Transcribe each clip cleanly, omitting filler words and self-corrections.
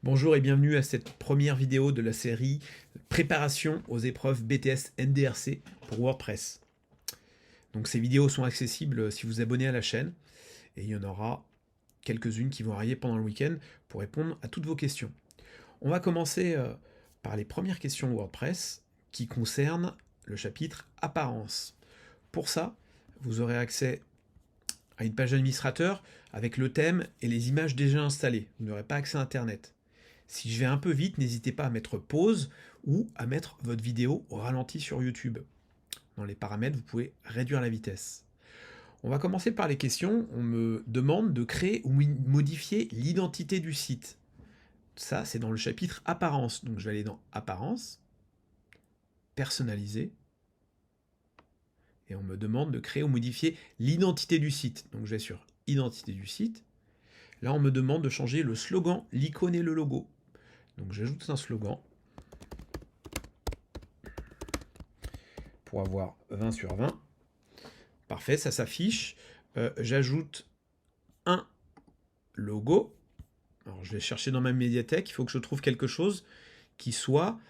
Bonjour et bienvenue à cette première vidéo de la série Préparation aux épreuves BTS NDRC pour WordPress. Donc ces vidéos sont accessibles si vous abonnez à la chaîne et il y en aura quelques-unes qui vont arriver pendant le week-end pour répondre à toutes vos questions. On va commencer par les premières questions WordPress qui concernent le chapitre Apparence. Pour ça, vous aurez accès à une page d'administrateur avec le thème et les images déjà installées. Vous n'aurez pas accès à Internet. Si je vais un peu vite, n'hésitez pas à mettre pause ou à mettre votre vidéo au ralenti sur YouTube. Dans les paramètres, vous pouvez réduire la vitesse. On va commencer par les questions. On me demande de créer ou modifier l'identité du site. Ça, c'est dans le chapitre Apparence. Donc je vais aller dans Apparence, Personnaliser, et on me demande de créer ou modifier l'identité du site. Donc je vais sur Identité du site. Là, on me demande de changer le slogan, l'icône et le logo. Donc j'ajoute un slogan pour avoir 20 sur 20. Parfait, ça s'affiche. J'ajoute un logo. Alors je vais chercher dans ma médiathèque. Il faut que je trouve quelque chose qui soit,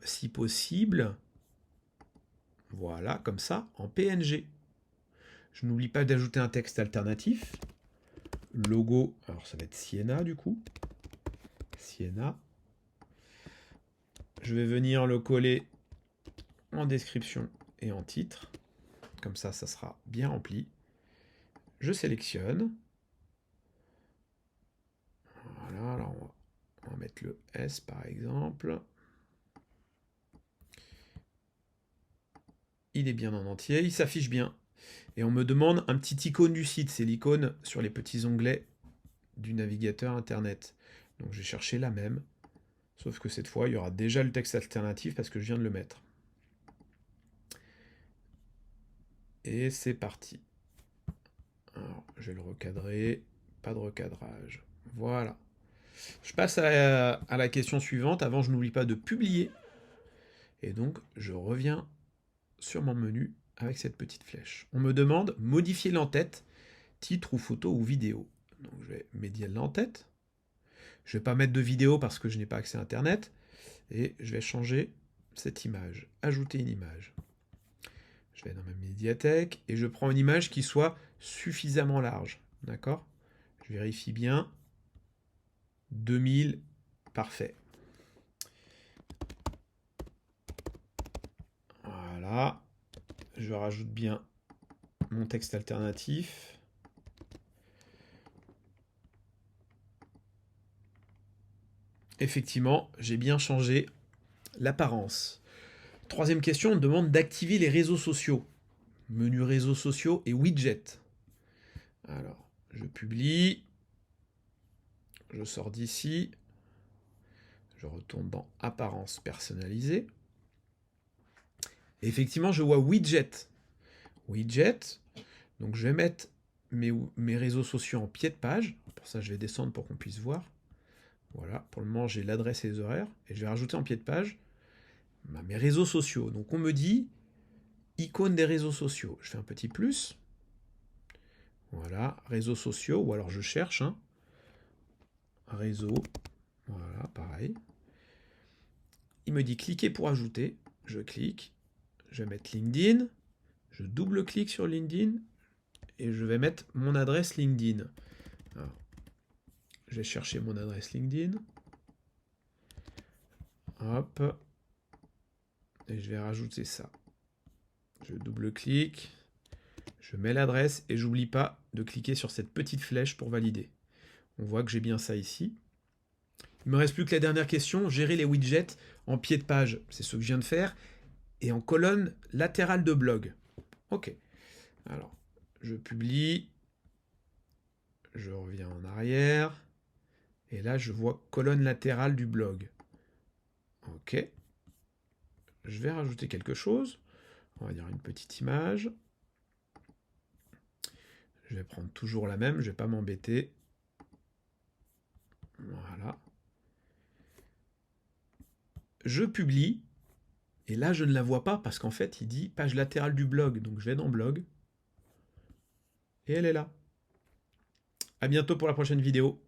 si possible, voilà, comme ça, en PNG. Je n'oublie pas d'ajouter un texte alternatif. Logo, alors ça va être Siena du coup. Siena. Je vais venir le coller en description et en titre. Comme ça, ça sera bien rempli. Je sélectionne. Voilà, alors on va mettre le S par exemple. Il est bien en entier, il s'affiche bien. Et on me demande un petit icône du site. C'est l'icône sur les petits onglets du navigateur internet. Donc je vais chercher la même. Sauf que cette fois, il y aura déjà le texte alternatif parce que je viens de le mettre. Et c'est parti. Alors, je vais le recadrer. Pas de recadrage. Voilà. Je passe à la question suivante. Avant, je n'oublie pas de publier. Et donc, je reviens sur mon menu avec cette petite flèche. On me demande modifier l'entête, titre ou photo ou vidéo. Donc, je vais médier l'entête. Je ne vais pas mettre de vidéo parce que je n'ai pas accès à Internet. Et je vais changer cette image. Ajouter une image. Je vais dans ma médiathèque et je prends une image qui soit suffisamment large. D'accord ? Je vérifie bien. 2000, parfait. Voilà. Je rajoute bien mon texte alternatif. Effectivement, j'ai bien changé l'apparence. Troisième question, on me demande d'activer les réseaux sociaux. Menu réseaux sociaux et widgets. Alors, je publie. Je sors d'ici. Je retourne dans apparence personnalisée. Et effectivement, je vois widget. Widget. Donc, je vais mettre mes réseaux sociaux en pied de page. Pour ça, je vais descendre pour qu'on puisse voir. Voilà, pour le moment, j'ai l'adresse et les horaires. Et je vais rajouter en pied de page mes réseaux sociaux. Donc, on me dit icône des réseaux sociaux. Je fais un petit plus. Voilà, réseaux sociaux. Ou alors, je cherche. Réseau. Voilà, pareil. Il me dit cliquer pour ajouter. Je clique. Je vais mettre LinkedIn. Je double-clique sur LinkedIn. Et je vais mettre mon adresse LinkedIn. Alors, je vais chercher mon adresse LinkedIn. Hop. Et je vais rajouter ça. Je double-clique. Je mets l'adresse et j'oublie pas de cliquer sur cette petite flèche pour valider. On voit que j'ai bien ça ici. Il me reste plus que la dernière question, gérer les widgets en pied de page. C'est ce que je viens de faire. Et en colonne latérale de blog. Ok. Alors, je publie. Je reviens en arrière. Et là, je vois colonne latérale du blog. Ok. Je vais rajouter quelque chose. On va dire une petite image. Je vais prendre toujours la même, je ne vais pas m'embêter. Voilà. Je publie. Et là, je ne la vois pas parce qu'en fait, il dit page latérale du blog. Donc, je vais dans blog. Et elle est là. À bientôt pour la prochaine vidéo.